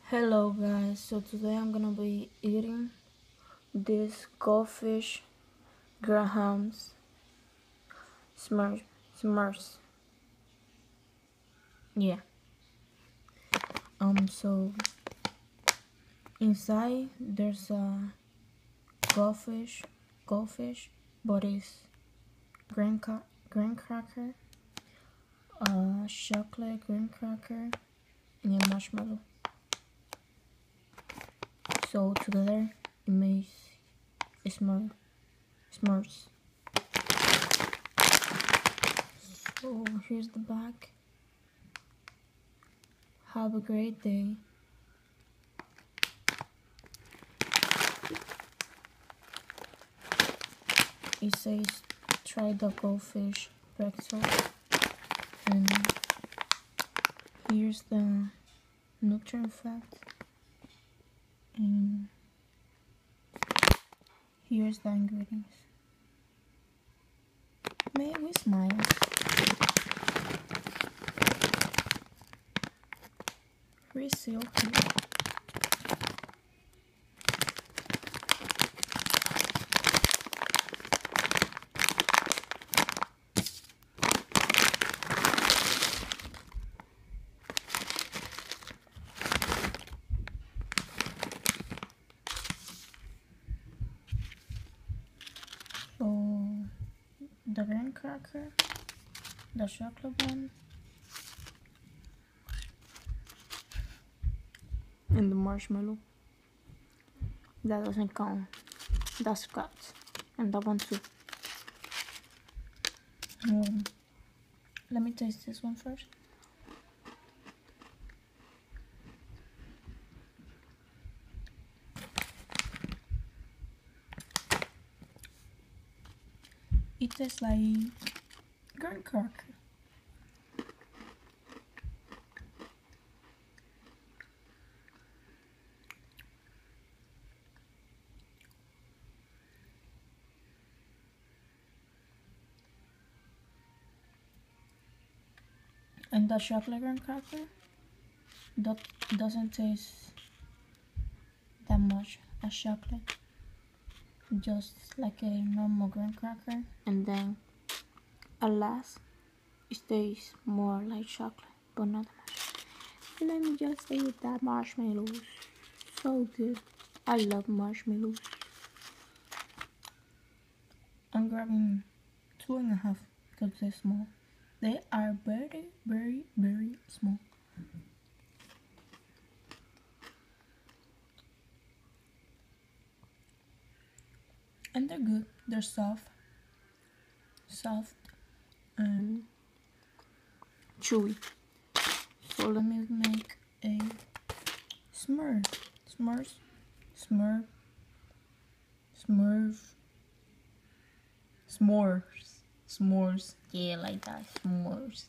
Hello guys, so today I'm gonna be eating this goldfish Graham's Smurfs. Yeah. So inside there's a goldfish, but it's graham cracker, chocolate graham cracker, and a marshmallow. So together it makes Smurfs. So here's the back. Have a great day. It says try the goldfish pretzel, and here's the nutrient fact, and here's the ingredients. May we smile. Reseal here. So the graham cracker, the chocolate one, and the marshmallow. That doesn't count. That's scratch, and that one too. Let me taste this one first. It tastes like graham cracker. And the chocolate graham cracker that doesn't taste that much as chocolate, just like a normal graham cracker. And then at last it tastes more like chocolate, but not that much. Let me just eat that marshmallows. So good. I love marshmallows. I'm grabbing 2.5 because they're small. They are very, very, very small. And they're good. They're soft and chewy. So let me make a Smurfs. S'mores. Yeah, like that. S'mores.